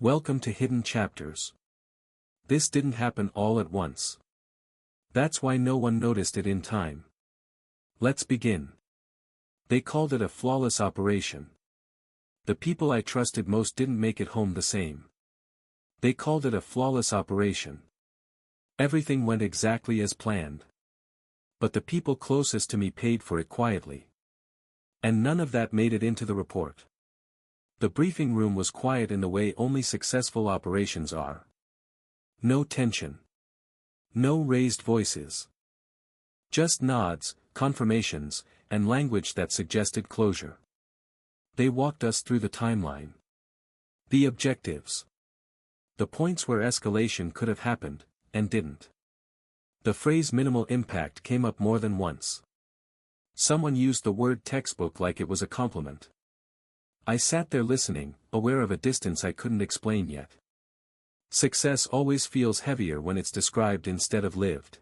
Welcome to Hidden Chapters. This didn't happen all at once. That's why no one noticed it in time. Let's begin. They called it a flawless operation. The people I trusted most didn't make it home the same. They called it a flawless operation. Everything went exactly as planned. But the people closest to me paid for it quietly. And none of that made it into the report. The briefing room was quiet in the way only successful operations are. No tension. No raised voices. Just nods, confirmations, and language that suggested closure. They walked us through the timeline. The objectives. The points where escalation could have happened, and didn't. The phrase minimal impact came up more than once. Someone used the word textbook like it was a compliment. I sat there listening, aware of a distance I couldn't explain yet. Success always feels heavier when it's described instead of lived.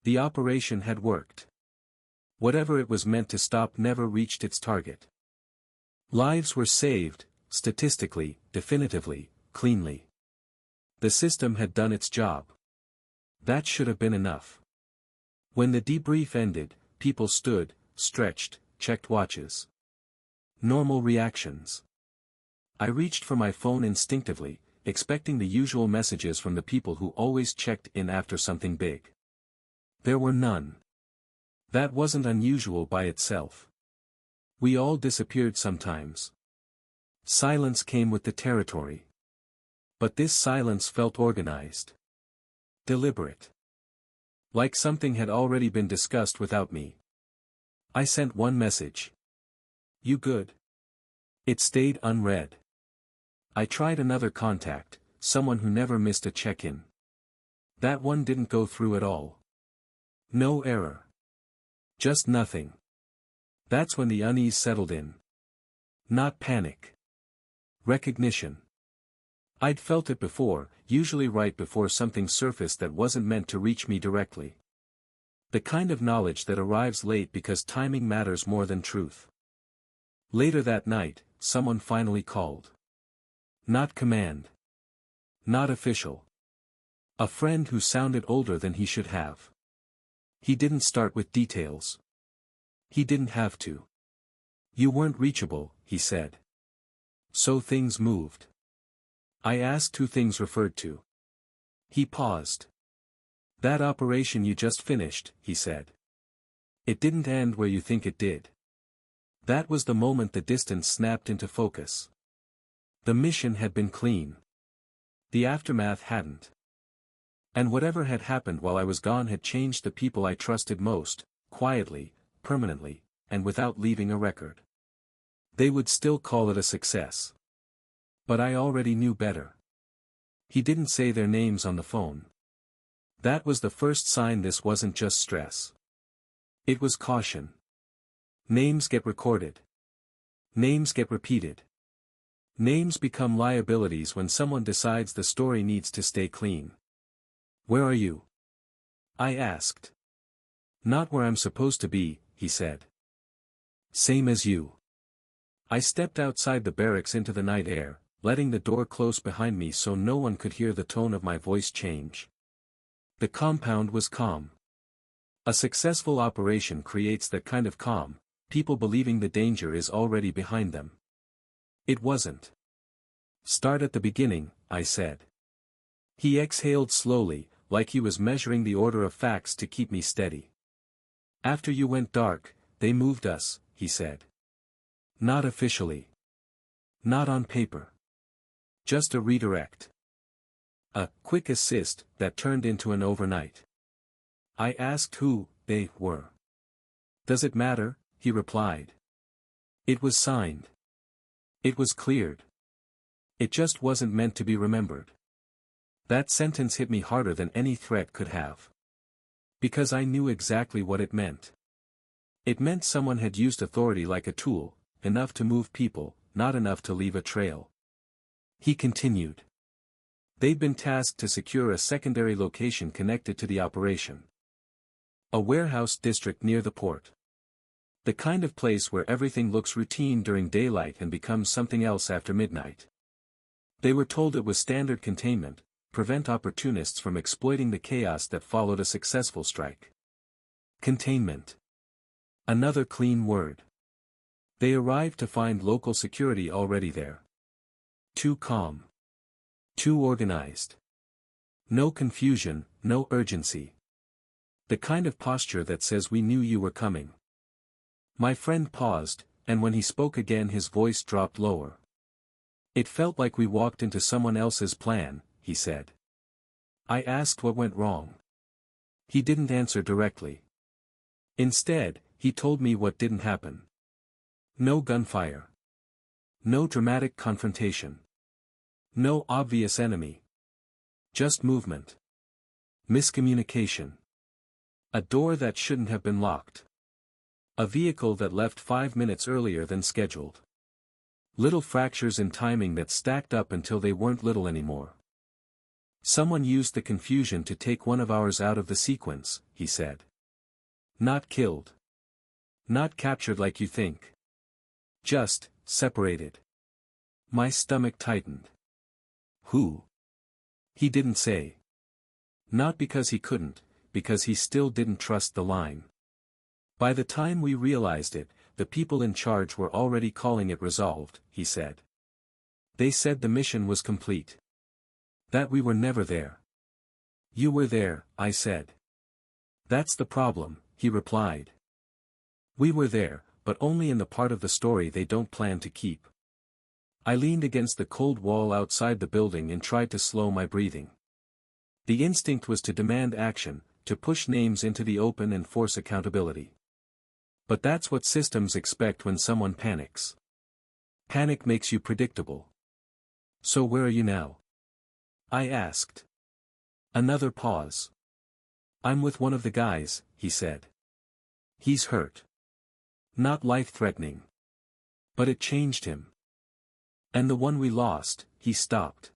The operation had worked. Whatever it was meant to stop never reached its target. Lives were saved, statistically, definitively, cleanly. The system had done its job. That should have been enough. When the debrief ended, people stood, stretched, checked watches. Normal reactions. I reached for my phone instinctively, expecting the usual messages from the people who always checked in after something big. There were none. That wasn't unusual by itself. We all disappeared sometimes. Silence came with the territory. But this silence felt organized. Deliberate. Like something had already been discussed without me. I sent one message. You good? It stayed unread. I tried another contact, someone who never missed a check-in. That one didn't go through at all. No error. Just nothing. That's when the unease settled in. Not panic. Recognition. I'd felt it before, usually right before something surfaced that wasn't meant to reach me directly. The kind of knowledge that arrives late because timing matters more than truth. Later that night, someone finally called. Not command. Not official. A friend who sounded older than he should have. He didn't start with details. He didn't have to. You weren't reachable, he said. So things moved. I asked who things referred to. He paused. That operation you just finished, he said. It didn't end where you think it did. That was the moment the distance snapped into focus. The mission had been clean. The aftermath hadn't. And whatever had happened while I was gone had changed the people I trusted most, quietly, permanently, and without leaving a record. They would still call it a success. But I already knew better. He didn't say their names on the phone. That was the first sign this wasn't just stress. It was caution. Names get recorded. Names get repeated. Names become liabilities when someone decides the story needs to stay clean. Where are you? I asked. Not where I'm supposed to be, he said. Same as you. I stepped outside the barracks into the night air, letting the door close behind me so no one could hear the tone of my voice change. The compound was calm. A successful operation creates that kind of calm, people believing the danger is already behind them. It wasn't. Start at the beginning, I said. He exhaled slowly, like he was measuring the order of facts to keep me steady. After you went dark, they moved us, he said. Not officially. Not on paper. Just a redirect. A quick assist that turned into an overnight. I asked who they were. Does it matter? He replied. It was signed. It was cleared. It just wasn't meant to be remembered. That sentence hit me harder than any threat could have. Because I knew exactly what it meant. It meant someone had used authority like a tool, enough to move people, not enough to leave a trail. He continued. They'd been tasked to secure a secondary location connected to the operation. A warehouse district near the port. The kind of place where everything looks routine during daylight and becomes something else after midnight. They were told it was standard containment, prevent opportunists from exploiting the chaos that followed a successful strike. Containment. Another clean word. They arrived to find local security already there. Too calm. Too organized. No confusion, no urgency. The kind of posture that says we knew you were coming. My friend paused, and when he spoke again his voice dropped lower. It felt like we walked into someone else's plan, he said. I asked what went wrong. He didn't answer directly. Instead, he told me what didn't happen. No gunfire. No dramatic confrontation. No obvious enemy. Just movement. Miscommunication. A door that shouldn't have been locked. A vehicle that left 5 minutes earlier than scheduled. Little fractures in timing that stacked up until they weren't little anymore. Someone used the confusion to take one of ours out of the sequence, he said. Not killed. Not captured like you think. Just, separated. My stomach tightened. Who? He didn't say. Not because he couldn't, because he still didn't trust the line. By the time we realized it, the people in charge were already calling it resolved, he said. They said the mission was complete. That we were never there. You were there, I said. That's the problem, he replied. We were there, but only in the part of the story they don't plan to keep. I leaned against the cold wall outside the building and tried to slow my breathing. The instinct was to demand action, to push names into the open and force accountability. But that's what systems expect when someone panics. Panic makes you predictable. So where are you now? I asked. Another pause. I'm with one of the guys, he said. He's hurt. Not life-threatening. But it changed him. And the one we lost, he stopped.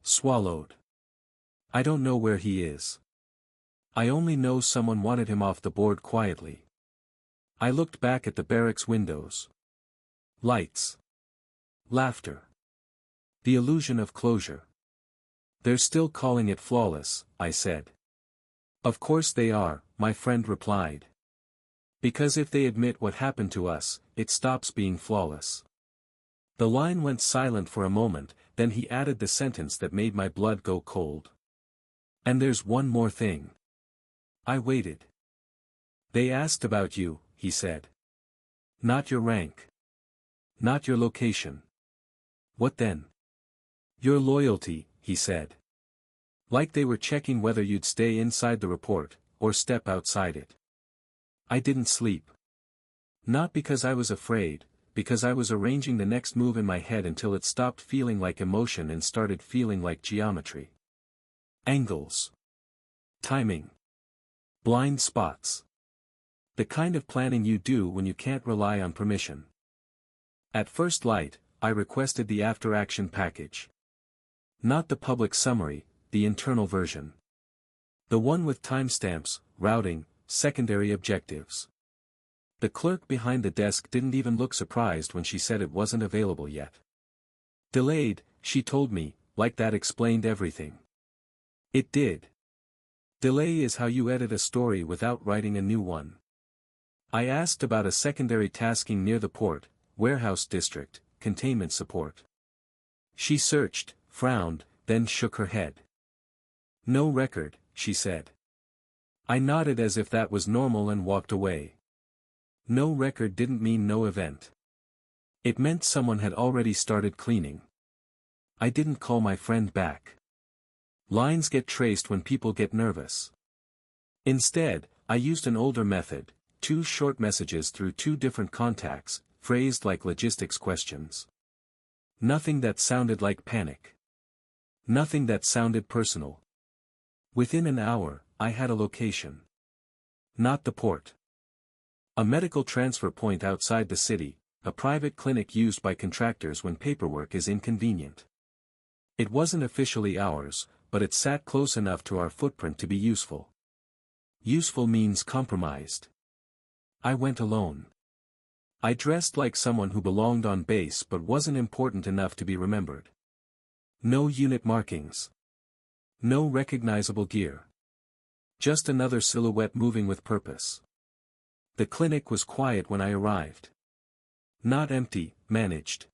Swallowed. I don't know where he is. I only know someone wanted him off the board quietly. I looked back at the barracks windows. Lights. Laughter. The illusion of closure. They're still calling it flawless, I said. Of course they are, my friend replied. Because if they admit what happened to us, it stops being flawless. The line went silent for a moment, then he added the sentence that made my blood go cold. And there's one more thing. I waited. They asked about you, he said. Not your rank. Not your location. What then? Your loyalty, he said. Like they were checking whether you'd stay inside the report, or step outside it. I didn't sleep. Not because I was afraid, because I was arranging the next move in my head until it stopped feeling like emotion and started feeling like geometry. Angles. Timing. Blind spots. The kind of planning you do when you can't rely on permission. At first light, I requested the after-action package. Not the public summary, the internal version. The one with timestamps, routing, secondary objectives. The clerk behind the desk didn't even look surprised when she said it wasn't available yet. Delayed, she told me, like that explained everything. It did. Delay is how you edit a story without writing a new one. I asked about a secondary tasking near the port, warehouse district, containment support. She searched, frowned, then shook her head. No record, she said. I nodded as if that was normal and walked away. No record didn't mean no event. It meant someone had already started cleaning. I didn't call my friend back. Lines get traced when people get nervous. Instead, I used an older method, 2 short messages through 2 different contacts, phrased like logistics questions. Nothing that sounded like panic. Nothing that sounded personal. Within an hour, I had a location. Not the port. A medical transfer point outside the city, a private clinic used by contractors when paperwork is inconvenient. It wasn't officially ours, but it sat close enough to our footprint to be useful. Useful means compromised. I went alone. I dressed like someone who belonged on base but wasn't important enough to be remembered. No unit markings. No recognizable gear. Just another silhouette moving with purpose. The clinic was quiet when I arrived. Not empty, managed.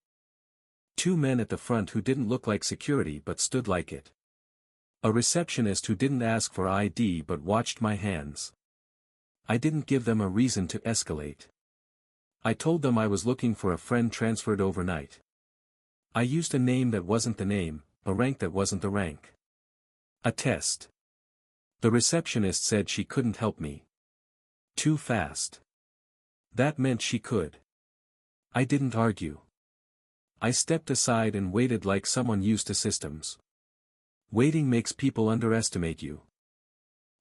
2 men at the front who didn't look like security but stood like it. A receptionist who didn't ask for ID but watched my hands. I didn't give them a reason to escalate. I told them I was looking for a friend transferred overnight. I used a name that wasn't the name, a rank that wasn't the rank. A test. The receptionist said she couldn't help me. Too fast. That meant she could. I didn't argue. I stepped aside and waited like someone used to systems. Waiting makes people underestimate you.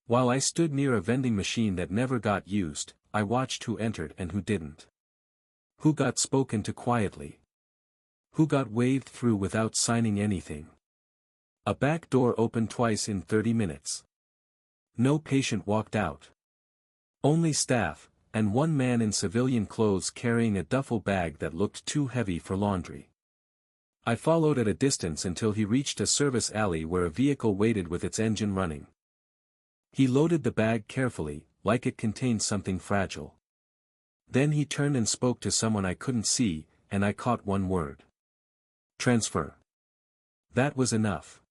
While I stood near a vending machine that never got used, I watched who entered and who didn't. Who got spoken to quietly. Who got waved through without signing anything. A back door opened twice in 30 minutes. No patient walked out. Only staff, and 1 man in civilian clothes carrying a duffel bag that looked too heavy for laundry. I followed at a distance until he reached a service alley where a vehicle waited with its engine running. He loaded the bag carefully, like it contained something fragile. Then he turned and spoke to someone I couldn't see, and I caught one word. Transfer. That was enough.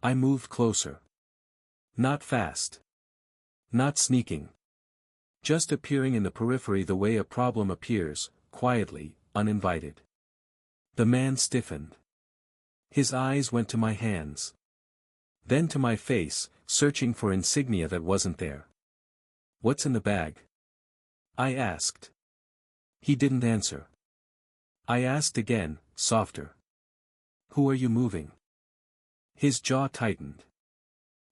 I moved closer. Not fast. Not sneaking. Just appearing in the periphery the way a problem appears, quietly, uninvited. The man stiffened. His eyes went to my hands. Then to my face, searching for insignia that wasn't there. What's in the bag? I asked. He didn't answer. I asked again, softer. Who are you moving? His jaw tightened.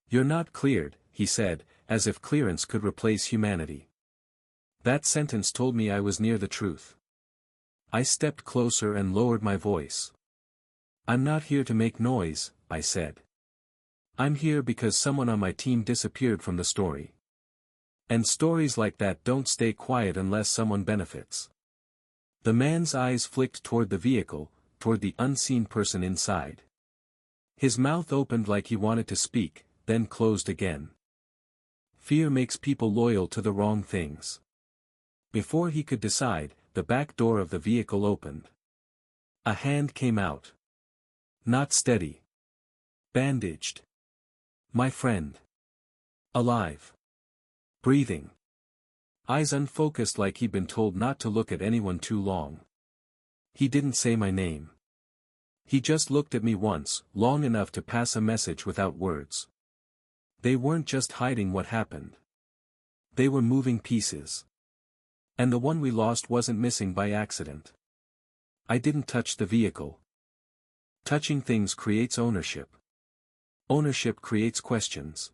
You're not cleared, he said, as if clearance could replace humanity. That sentence told me I was near the truth. I stepped closer and lowered my voice. I'm not here to make noise, I said. I'm here because someone on my team disappeared from the story. And stories like that don't stay quiet unless someone benefits. The man's eyes flicked toward the vehicle, toward the unseen person inside. His mouth opened like he wanted to speak, then closed again. Fear makes people loyal to the wrong things. Before he could decide, the back door of the vehicle opened. A hand came out. Not steady. Bandaged. My friend. Alive. Breathing. Eyes unfocused like he'd been told not to look at anyone too long. He didn't say my name. He just looked at me once, long enough to pass a message without words. They weren't just hiding what happened. They were moving pieces. And the one we lost wasn't missing by accident. I didn't touch the vehicle. Touching things creates ownership. Ownership creates questions.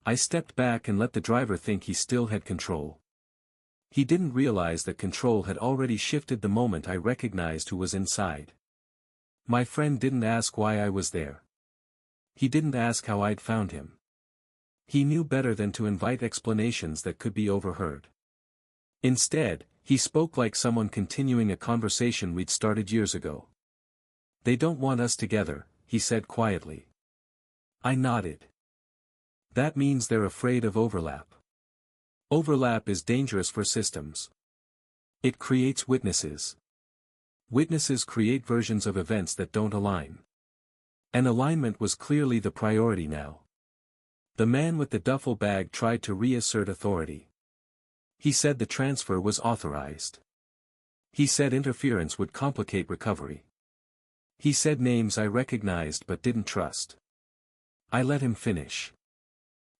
I stepped back and let the driver think he still had control. He didn't realize that control had already shifted the moment I recognized who was inside. My friend didn't ask why I was there. He didn't ask how I'd found him. He knew better than to invite explanations that could be overheard. Instead, he spoke like someone continuing a conversation we'd started years ago. They don't want us together, he said quietly. I nodded. That means they're afraid of overlap. Overlap is dangerous for systems. It creates witnesses. Witnesses create versions of events that don't align. And alignment was clearly the priority now. The man with the duffel bag tried to reassert authority. He said the transfer was authorized. He said interference would complicate recovery. He said names I recognized but didn't trust. I let him finish.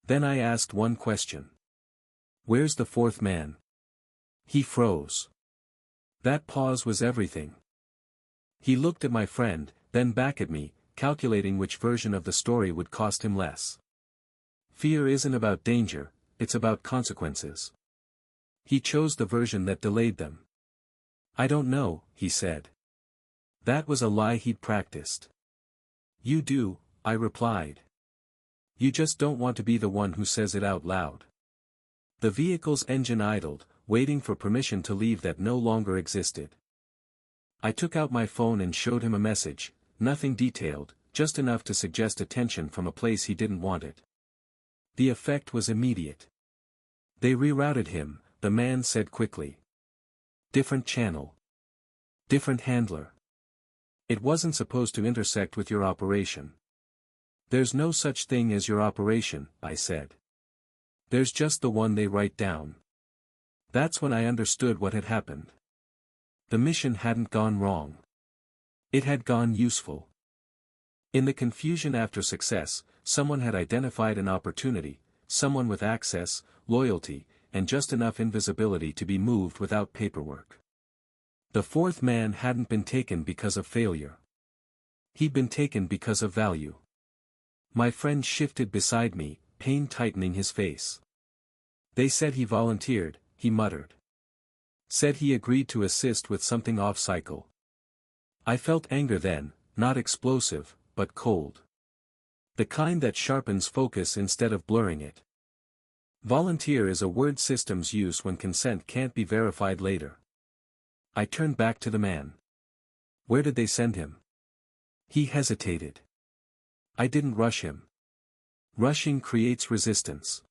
Then I asked one question. Where's the 4th man? He froze. That pause was everything. He looked at my friend, then back at me, calculating which version of the story would cost him less. Fear isn't about danger, it's about consequences. He chose the version that delayed them. I don't know, he said. That was a lie he'd practiced. You do, I replied. You just don't want to be the one who says it out loud. The vehicle's engine idled, waiting for permission to leave that no longer existed. I took out my phone and showed him a message, Nothing detailed, just enough to suggest attention from a place he didn't want it. The effect was immediate. They rerouted him, the man said quickly. Different channel. Different handler. It wasn't supposed to intersect with your operation. There's no such thing as your operation, I said. There's just the one they write down. That's when I understood what had happened. The mission hadn't gone wrong. It had gone useful. In the confusion after success, someone had identified an opportunity, someone with access, loyalty, and just enough invisibility to be moved without paperwork. The fourth man hadn't been taken because of failure. He'd been taken because of value. My friend shifted beside me, pain tightening his face. They said he volunteered, he muttered. Said he agreed to assist with something off-cycle. I felt anger then, not explosive, but cold. The kind that sharpens focus instead of blurring it. Volunteer is a word systems use when consent can't be verified later. I turned back to the man. Where did they send him? He hesitated. I didn't rush him. Rushing creates resistance.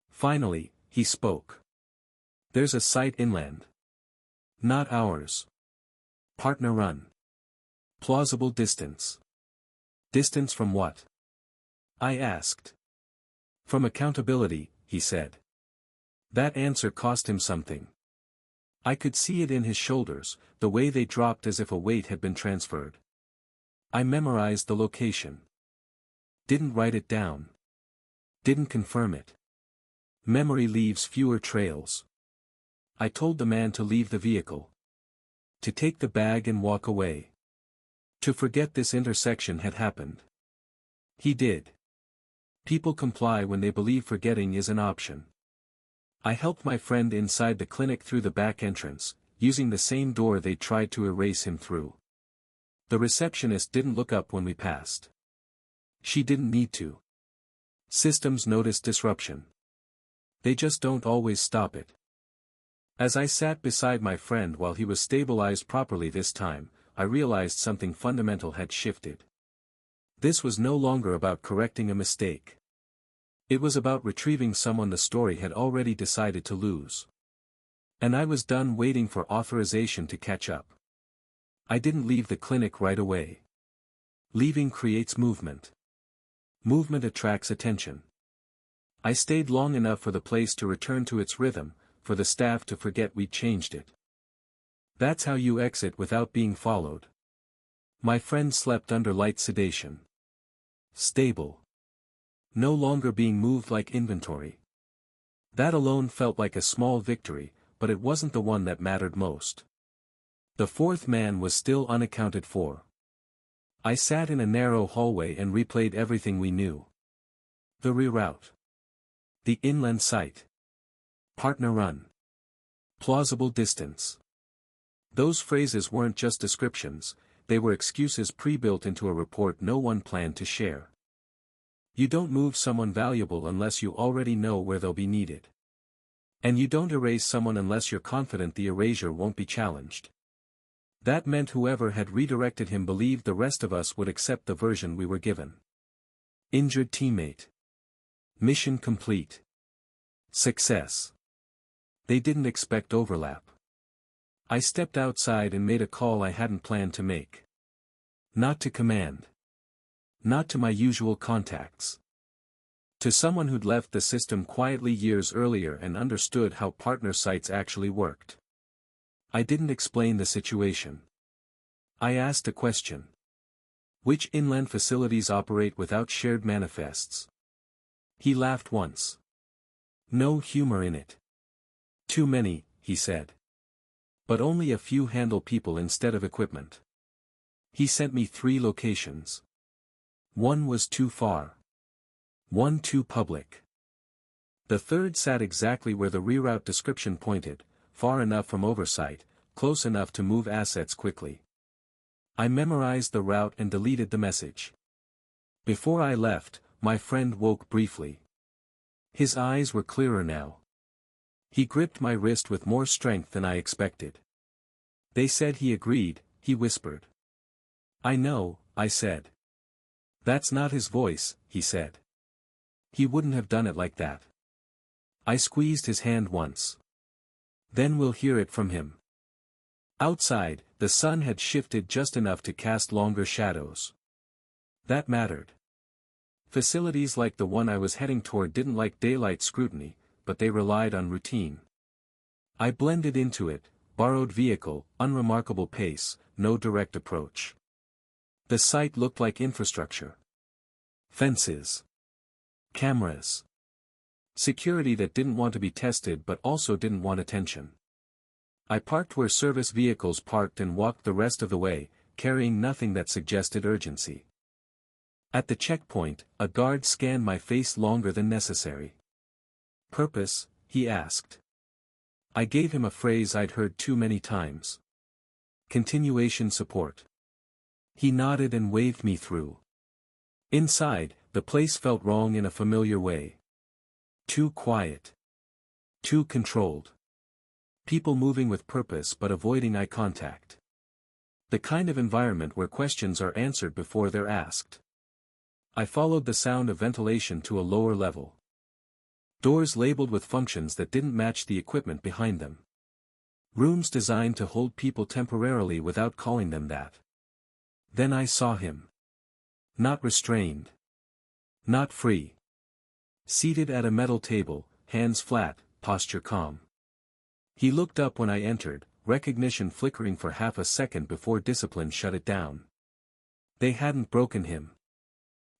Finally, he spoke. There's a site inland. Not ours. Partner run. Plausible distance. Distance from what? I asked. From accountability, he said. That answer cost him something. I could see it in his shoulders, the way they dropped as if a weight had been transferred. I memorized the location. Didn't write it down. Didn't confirm it. Memory leaves fewer trails. I told the man to leave the vehicle. To take the bag and walk away. To forget this intersection had happened. He did. People comply when they believe forgetting is an option. I helped my friend inside the clinic through the back entrance, using the same door they'd tried to erase him through. The receptionist didn't look up when we passed. She didn't need to. Systems notice disruption. They just don't always stop it. As I sat beside my friend while he was stabilized properly this time, I realized something fundamental had shifted. This was no longer about correcting a mistake. It was about retrieving someone the story had already decided to lose. And I was done waiting for authorization to catch up. I didn't leave the clinic right away. Leaving creates movement. Movement attracts attention. I stayed long enough for the place to return to its rhythm, for the staff to forget we'd changed it. That's how you exit without being followed. My friend slept under light sedation. Stable. No longer being moved like inventory. That alone felt like a small victory, but it wasn't the one that mattered most. The fourth man was still unaccounted for. I sat in a narrow hallway and replayed everything we knew. The reroute. The inland site. Partner run. Plausible distance. Those phrases weren't just descriptions, they were excuses pre-built into a report no one planned to share. You don't move someone valuable unless you already know where they'll be needed. And you don't erase someone unless you're confident the erasure won't be challenged. That meant whoever had redirected him believed the rest of us would accept the version we were given. Injured teammate. Mission complete. Success. They didn't expect overlap. I stepped outside and made a call I hadn't planned to make. Not to command. Not to my usual contacts. To someone who'd left the system quietly years earlier and understood how partner sites actually worked. I didn't explain the situation. I asked a question. Which inland facilities operate without shared manifests? He laughed once. No humor in it. Too many, he said. But only a few handle people instead of equipment. He sent me 3 locations. One was too far. One too public. The third sat exactly where the reroute description pointed, far enough from oversight, close enough to move assets quickly. I memorized the route and deleted the message. Before I left, my friend woke briefly. His eyes were clearer now. He gripped my wrist with more strength than I expected. They said he agreed, he whispered. I know, I said. That's not his voice, he said. He wouldn't have done it like that. I squeezed his hand once. Then we'll hear it from him. Outside, the sun had shifted just enough to cast longer shadows. That mattered. Facilities like the one I was heading toward didn't like daylight scrutiny, but they relied on routine. I blended into it, borrowed vehicle, unremarkable pace, no direct approach. The site looked like infrastructure. Fences. Cameras. Security that didn't want to be tested but also didn't want attention. I parked where service vehicles parked and walked the rest of the way, carrying nothing that suggested urgency. At the checkpoint, a guard scanned my face longer than necessary. "Purpose?" he asked. I gave him a phrase I'd heard too many times. "Continuation support." He nodded and waved me through. Inside, the place felt wrong in a familiar way. Too quiet. Too controlled. People moving with purpose but avoiding eye contact. The kind of environment where questions are answered before they're asked. I followed the sound of ventilation to a lower level. Doors labeled with functions that didn't match the equipment behind them. Rooms designed to hold people temporarily without calling them that. Then I saw him. Not restrained. Not free. Seated at a metal table, hands flat, posture calm. He looked up when I entered, recognition flickering for half a second before discipline shut it down. They hadn't broken him.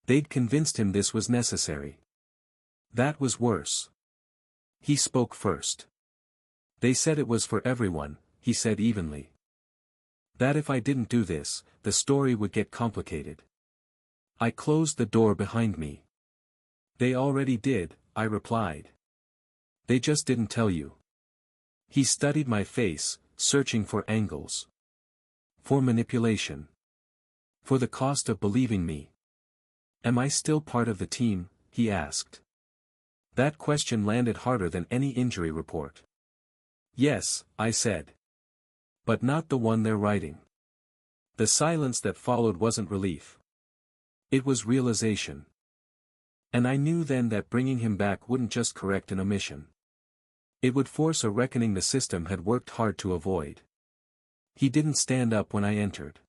They'd convinced him this was necessary. That was worse. He spoke first. "They said it was for everyone," he said evenly. "That if I didn't do this, the story would get complicated." I closed the door behind me. "They already did," I replied. "They just didn't tell you." He studied my face, searching for angles. For manipulation. For the cost of believing me. "Am I still part of the team?" he asked. That question landed harder than any injury report. "Yes," I said. "But not the one they're writing." The silence that followed wasn't relief. It was realization. And I knew then that bringing him back wouldn't just correct an omission. It would force a reckoning the system had worked hard to avoid. He didn't stand up when I entered.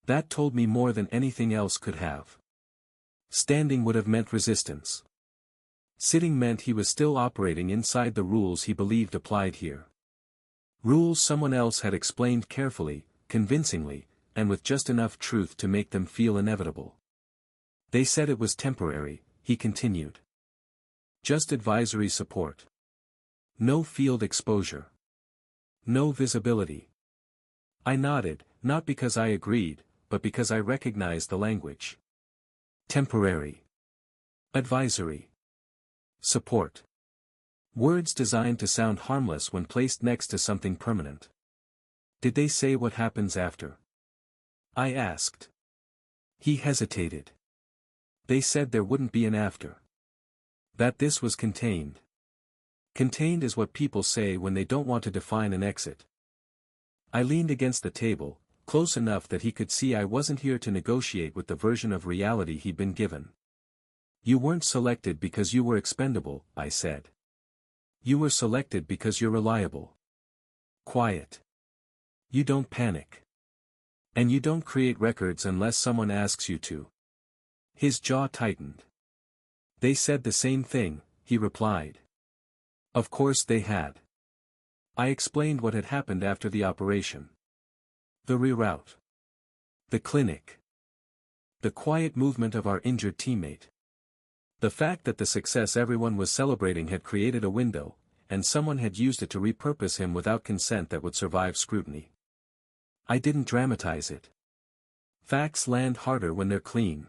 That told me more than anything else could have. Standing would have meant resistance. Sitting meant he was still operating inside the rules he believed applied here. Rules someone else had explained carefully, convincingly, and with just enough truth to make them feel inevitable. "They said it was temporary," he continued. "Just advisory support. No field exposure. No visibility." I nodded, not because I agreed, but because I recognized the language. Temporary. Advisory. Support. Words designed to sound harmless when placed next to something permanent. "Did they say what happens after?" I asked. He hesitated. "They said there wouldn't be an after. That this was contained." Contained is what people say when they don't want to define an exit. I leaned against the table, close enough that he could see I wasn't here to negotiate with the version of reality he'd been given. "You weren't selected because you were expendable," I said. "You were selected because you're reliable. Quiet. You don't panic. And you don't create records unless someone asks you to." His jaw tightened. "They said the same thing," he replied. Of course they had. I explained what had happened after the operation. The reroute. The clinic. The quiet movement of our injured teammate. The fact that the success everyone was celebrating had created a window, and someone had used it to repurpose him without consent that would survive scrutiny. I didn't dramatize it. Facts land harder when they're clean.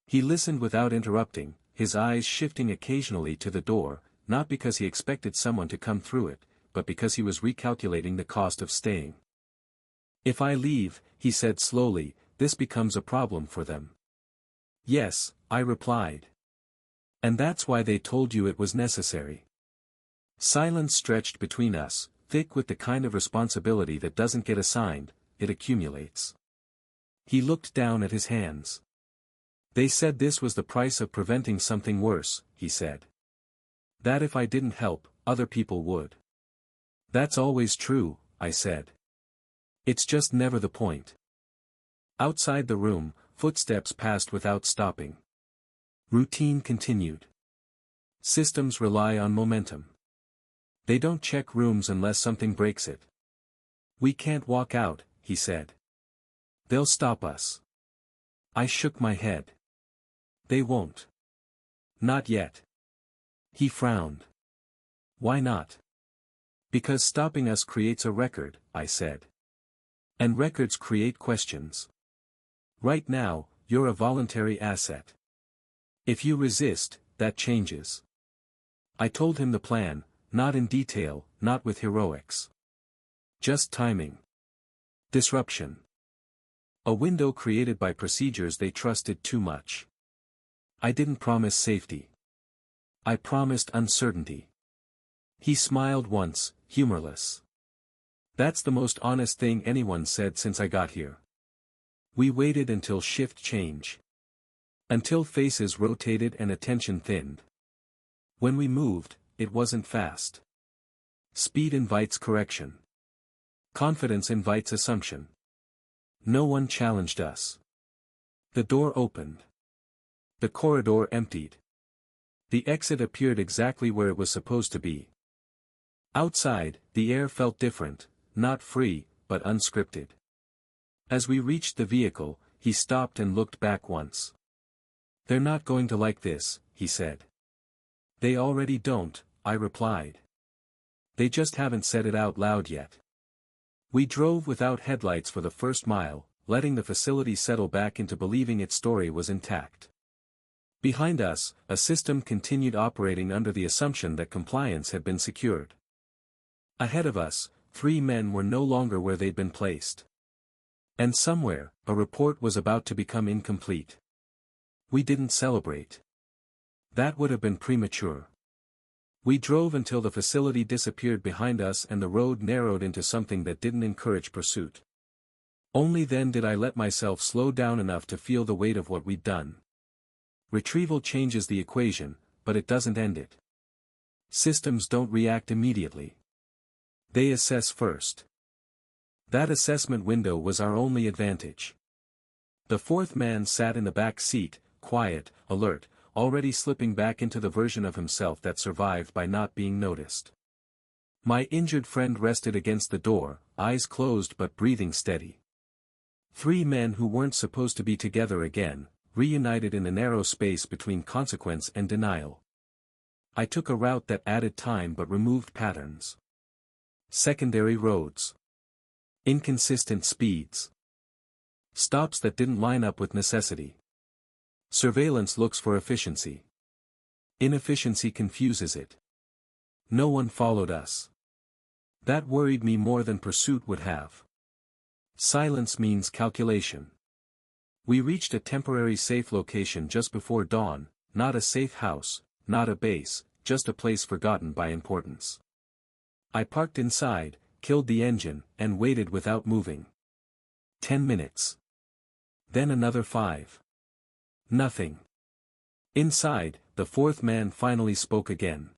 He listened without interrupting, his eyes shifting occasionally to the door, not because he expected someone to come through it, but because he was recalculating the cost of staying. "If I leave," he said slowly, "this becomes a problem for them." "Yes," I replied. "And that's why they told you it was necessary." Silence stretched between us, thick with the kind of responsibility that doesn't get assigned, it accumulates. He looked down at his hands. They said this was the price of preventing something worse, he said. That if I didn't help, other people would. That's always true, I said. It's just never the point. Outside the room, footsteps passed without stopping. Routine continued. Systems rely on momentum. They don't check rooms unless something breaks it. We can't walk out, he said. They'll stop us. I shook my head. They won't. Not yet. He frowned. Why not? Because stopping us creates a record, I said. And records create questions. Right now, you're a voluntary asset. If you resist, that changes. I told him the plan, not in detail, not with heroics. Just timing. Disruption. A window created by procedures they trusted too much. I didn't promise safety. I promised uncertainty. He smiled once, humorless. That's the most honest thing anyone said since I got here. We waited until shift change. Until faces rotated and attention thinned. When we moved, it wasn't fast. Speed invites correction. Confidence invites assumption. No one challenged us. The door opened. The corridor emptied. The exit appeared exactly where it was supposed to be. Outside, the air felt different, not free, but unscripted. As we reached the vehicle, he stopped and looked back once. They're not going to like this, he said. They already don't, I replied. They just haven't said it out loud yet. We drove without headlights for the first mile, letting the facility settle back into believing its story was intact. Behind us, a system continued operating under the assumption that compliance had been secured. Ahead of us, 3 men were no longer where they'd been placed. And somewhere, a report was about to become incomplete. We didn't celebrate. That would have been premature. We drove until the facility disappeared behind us and the road narrowed into something that didn't encourage pursuit. Only then did I let myself slow down enough to feel the weight of what we'd done. Retrieval changes the equation, but it doesn't end it. Systems don't react immediately. They assess first. That assessment window was our only advantage. The 4th man sat in the back seat, quiet, alert, already slipping back into the version of himself that survived by not being noticed. My injured friend rested against the door, eyes closed but breathing steady. 3 men who weren't supposed to be together again, reunited in the narrow space between consequence and denial. I took a route that added time but removed patterns. Secondary roads. Inconsistent speeds. Stops that didn't line up with necessity. Surveillance looks for efficiency. Inefficiency confuses it. No one followed us. That worried me more than pursuit would have. Silence means calculation. We reached a temporary safe location just before dawn, not a safe house, not a base, just a place forgotten by importance. I parked inside, killed the engine, and waited without moving. 10 minutes. Then another 5. Nothing. Inside, the 4th man finally spoke again.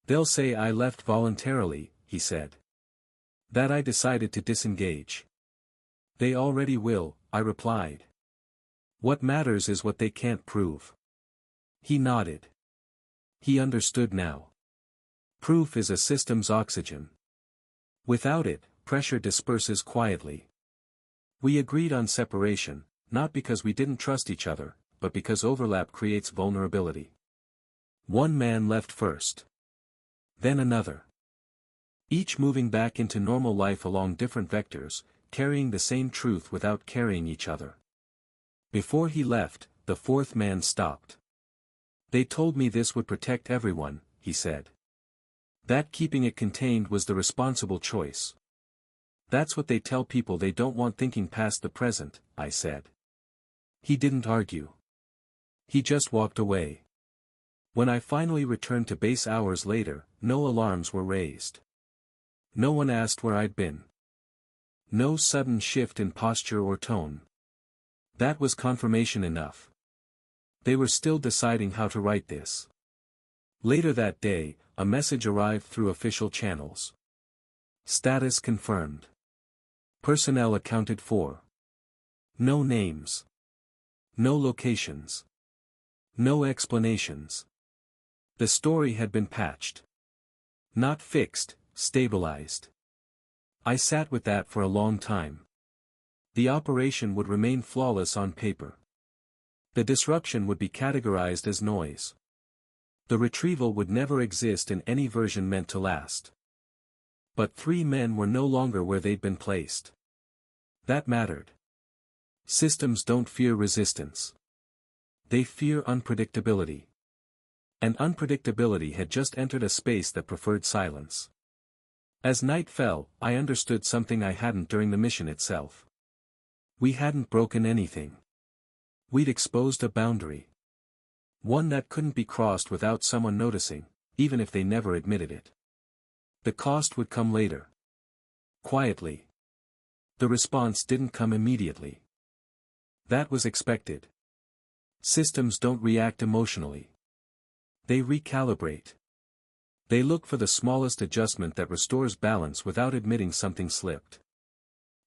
They'll say I left voluntarily, he said. That I decided to disengage. They already will, I replied. What matters is what they can't prove. He nodded. He understood now. Proof is a system's oxygen. Without it, pressure disperses quietly. We agreed on separation, not because we didn't trust each other, but because overlap creates vulnerability. 1 man left first. Then another. Each moving back into normal life along different vectors, carrying the same truth without carrying each other. Before he left, the 4th man stopped. They told me this would protect everyone, he said. That keeping it contained was the responsible choice. That's what they tell people they don't want thinking past the present, I said. He didn't argue. He just walked away. When I finally returned to base hours later, no alarms were raised. No one asked where I'd been. No sudden shift in posture or tone. That was confirmation enough. They were still deciding how to write this. Later that day, a message arrived through official channels. Status confirmed. Personnel accounted for. No names. No locations. No explanations. The story had been patched. Not fixed, stabilized. I sat with that for a long time. The operation would remain flawless on paper. The disruption would be categorized as noise. The retrieval would never exist in any version meant to last. But 3 men were no longer where they'd been placed. That mattered. Systems don't fear resistance. They fear unpredictability. And unpredictability had just entered a space that preferred silence. As night fell, I understood something I hadn't during the mission itself. We hadn't broken anything. We'd exposed a boundary. One that couldn't be crossed without someone noticing, even if they never admitted it. The cost would come later. Quietly. The response didn't come immediately. That was expected. Systems don't react emotionally. They recalibrate. They look for the smallest adjustment that restores balance without admitting something slipped.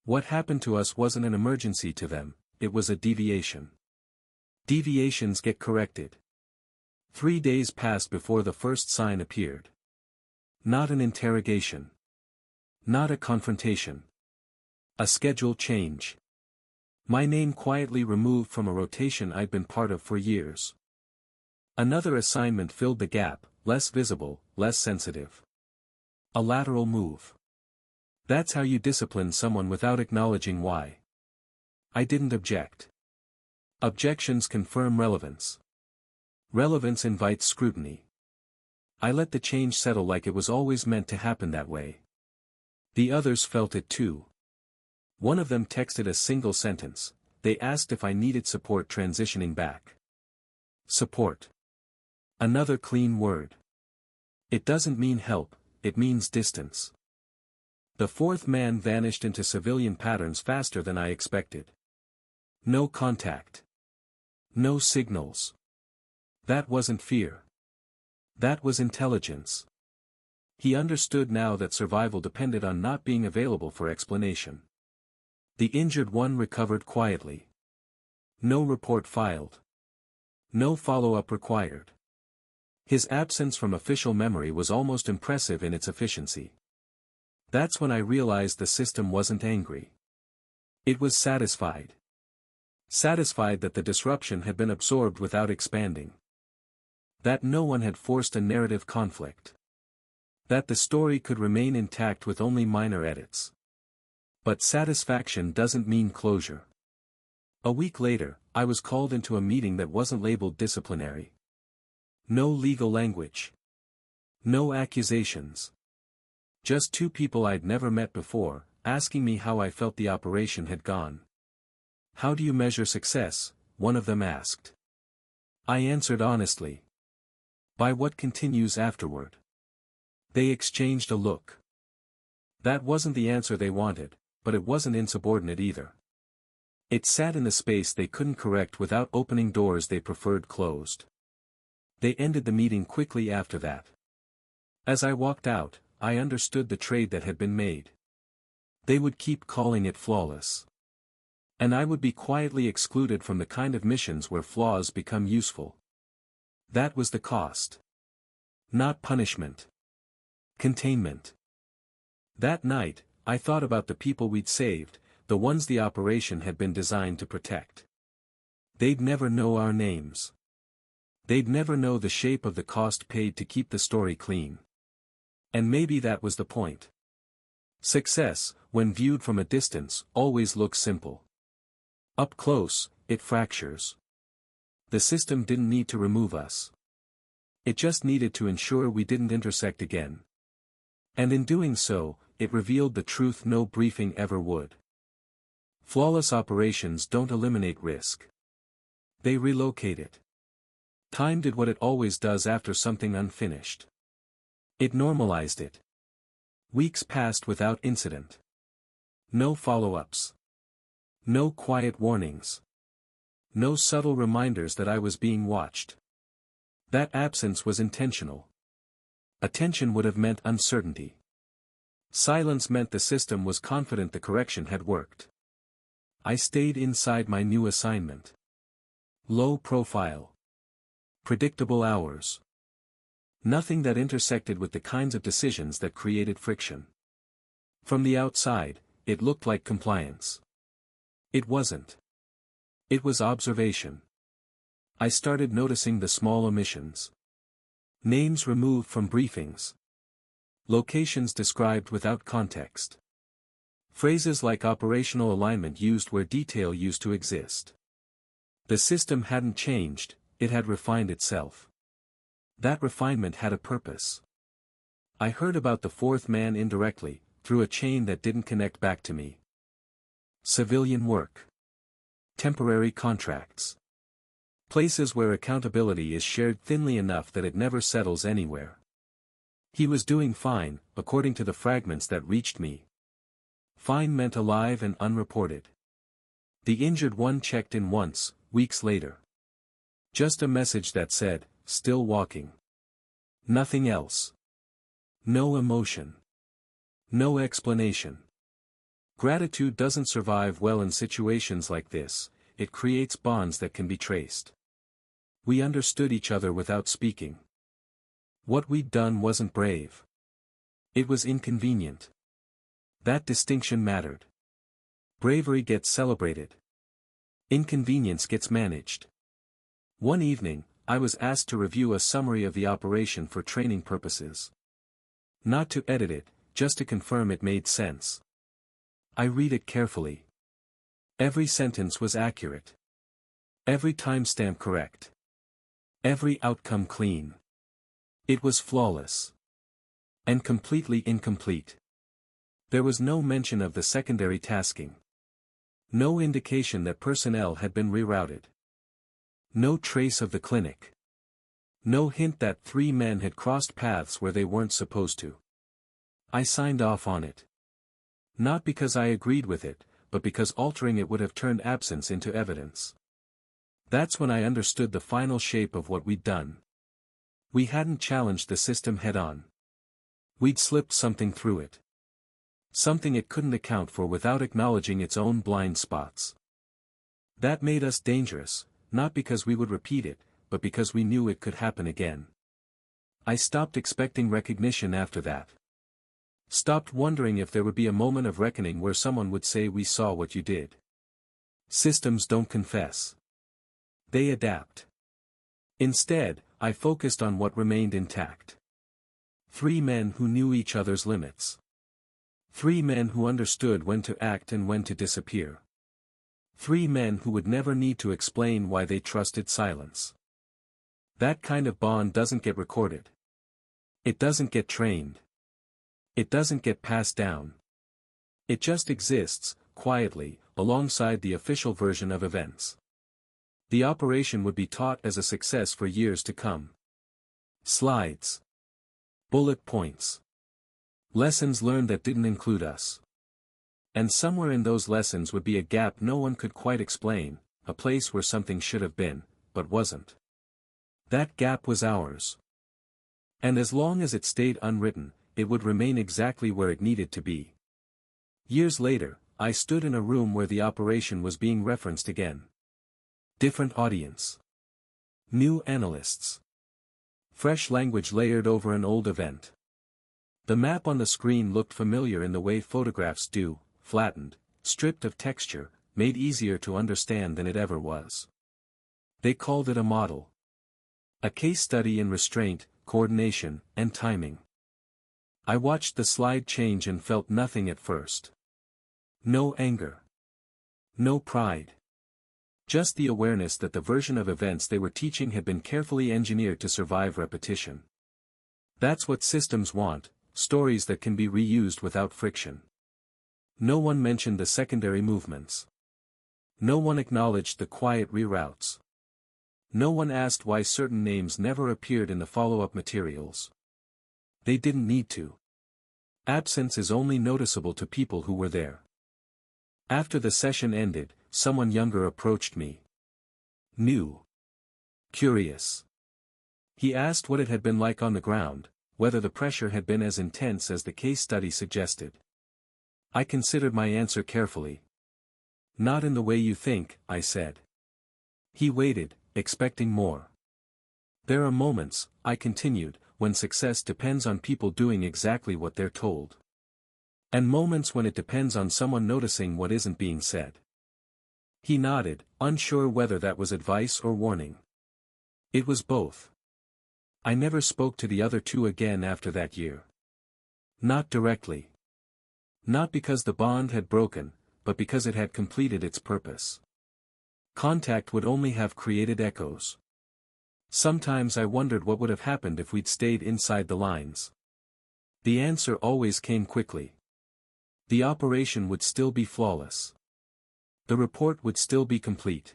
What happened to us wasn't an emergency to them, it was a deviation. Deviations get corrected. 3 days passed before the first sign appeared. Not an interrogation. Not a confrontation. A schedule change. My name quietly removed from a rotation I'd been part of for years. Another assignment filled the gap, less visible, less sensitive. A lateral move. That's how you discipline someone without acknowledging why. I didn't object. Objections confirm relevance. Relevance invites scrutiny. I let the change settle like it was always meant to happen that way. The others felt it too. One of them texted a single sentence. They asked if I needed support transitioning back. Support. Another clean word. It doesn't mean help, it means distance. The 4th man vanished into civilian patterns faster than I expected. No contact. No signals. That wasn't fear. That was intelligence. He understood now that survival depended on not being available for explanation. The injured one recovered quietly. No report filed. No follow-up required. His absence from official memory was almost impressive in its efficiency. That's when I realized the system wasn't angry. It was satisfied. Satisfied that the disruption had been absorbed without expanding. That no one had forced a narrative conflict. That the story could remain intact with only minor edits. But satisfaction doesn't mean closure. A week later, I was called into a meeting that wasn't labeled disciplinary. No legal language. No accusations. Just 2 people I'd never met before, asking me how I felt the operation had gone. How do you measure success? One of them asked. I answered honestly. By what continues afterward. They exchanged a look. That wasn't the answer they wanted, but it wasn't insubordinate either. It sat in the space they couldn't correct without opening doors they preferred closed. They ended the meeting quickly after that. As I walked out, I understood the trade that had been made. They would keep calling it flawless. And I would be quietly excluded from the kind of missions where flaws become useful. That was the cost. Not punishment. Containment. That night, I thought about the people we'd saved, the ones the operation had been designed to protect. They'd never know our names. They'd never know the shape of the cost paid to keep the story clean. And maybe that was the point. Success, when viewed from a distance, always looks simple. Up close, it fractures. The system didn't need to remove us. It just needed to ensure we didn't intersect again. And in doing so, it revealed the truth no briefing ever would. Flawless operations don't eliminate risk. They relocate it. Time did what it always does after something unfinished. It normalized it. Weeks passed without incident. No follow-ups. No quiet warnings. No subtle reminders that I was being watched. That absence was intentional. Attention would have meant uncertainty. Silence meant the system was confident the correction had worked. I stayed inside my new assignment. Low profile. Predictable hours. Nothing that intersected with the kinds of decisions that created friction. From the outside, it looked like compliance. It wasn't. It was observation. I started noticing the small omissions. Names removed from briefings. Locations described without context. Phrases like operational alignment used where detail used to exist. The system hadn't changed, it had refined itself. That refinement had a purpose. I heard about the fourth man indirectly, through a chain that didn't connect back to me. Civilian work. Temporary contracts. Places where accountability is shared thinly enough that it never settles anywhere. He was doing fine, according to the fragments that reached me. Fine meant alive and unreported. The injured one checked in once, weeks later. Just a message that said, still walking. Nothing else. No emotion. No explanation. Gratitude doesn't survive well in situations like this, it creates bonds that can be traced. We understood each other without speaking. What we'd done wasn't brave. It was inconvenient. That distinction mattered. Bravery gets celebrated. Inconvenience gets managed. One evening, I was asked to review a summary of the operation for training purposes. Not to edit it, just to confirm it made sense. I read it carefully. Every sentence was accurate. Every timestamp correct. Every outcome clean. It was flawless. And completely incomplete. There was no mention of the secondary tasking. No indication that personnel had been rerouted. No trace of the clinic. No hint that 3 men had crossed paths where they weren't supposed to. I signed off on it. Not because I agreed with it, but because altering it would have turned absence into evidence. That's when I understood the final shape of what we'd done. We hadn't challenged the system head-on. We'd slipped something through it. Something it couldn't account for without acknowledging its own blind spots. That made us dangerous, not because we would repeat it, but because we knew it could happen again. I stopped expecting recognition after that. Stopped wondering if there would be a moment of reckoning where someone would say we saw what you did. Systems don't confess. They adapt. Instead, I focused on what remained intact. 3 men who knew each other's limits. 3 men who understood when to act and when to disappear. 3 men who would never need to explain why they trusted silence. That kind of bond doesn't get recorded. It doesn't get trained. It doesn't get passed down. It just exists, quietly, alongside the official version of events. The operation would be taught as a success for years to come. Slides. Bullet points. Lessons learned that didn't include us. And somewhere in those lessons would be a gap no one could quite explain, a place where something should have been, but wasn't. That gap was ours. And as long as it stayed unwritten, it would remain exactly where it needed to be. Years later, I stood in a room where the operation was being referenced again. Different audience. New analysts. Fresh language layered over an old event. The map on the screen looked familiar in the way photographs do, flattened, stripped of texture, made easier to understand than it ever was. They called it a model. A case study in restraint, coordination, and timing. I watched the slide change and felt nothing at first. No anger. No pride. Just the awareness that the version of events they were teaching had been carefully engineered to survive repetition. That's what systems want, stories that can be reused without friction. No one mentioned the secondary movements. No one acknowledged the quiet reroutes. No one asked why certain names never appeared in the follow-up materials. They didn't need to. Absence is only noticeable to people who were there. After the session ended, someone younger approached me. New. Curious. He asked what it had been like on the ground, whether the pressure had been as intense as the case study suggested. I considered my answer carefully. Not in the way you think, I said. He waited, expecting more. There are moments, I continued, when success depends on people doing exactly what they're told. And moments when it depends on someone noticing what isn't being said. He nodded, unsure whether that was advice or warning. It was both. I never spoke to the other two again after that year. Not directly. Not because the bond had broken, but because it had completed its purpose. Contact would only have created echoes. Sometimes I wondered what would have happened if we'd stayed inside the lines. The answer always came quickly. The operation would still be flawless. The report would still be complete.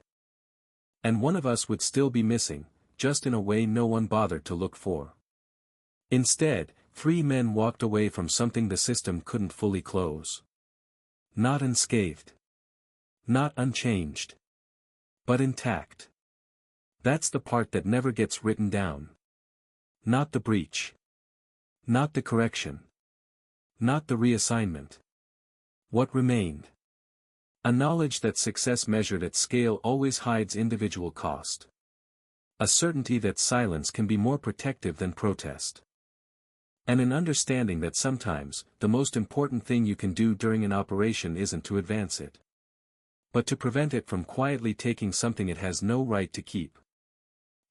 And one of us would still be missing, just in a way no one bothered to look for. Instead, 3 men walked away from something the system couldn't fully close. Not unscathed. Not unchanged. But intact. That's the part that never gets written down. Not the breach. Not the correction. Not the reassignment. What remained? A knowledge that success measured at scale always hides individual cost. A certainty that silence can be more protective than protest. And an understanding that sometimes, the most important thing you can do during an operation isn't to advance it, but to prevent it from quietly taking something it has no right to keep.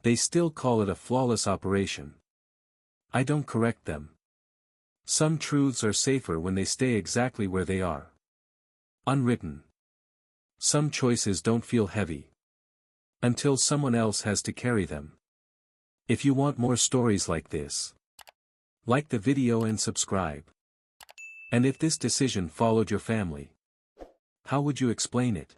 They still call it a flawless operation. I don't correct them. Some truths are safer when they stay exactly where they are. Unwritten. Some choices don't feel heavy. Until someone else has to carry them. If you want more stories like this, like the video and subscribe. And if this decision followed your family, how would you explain it?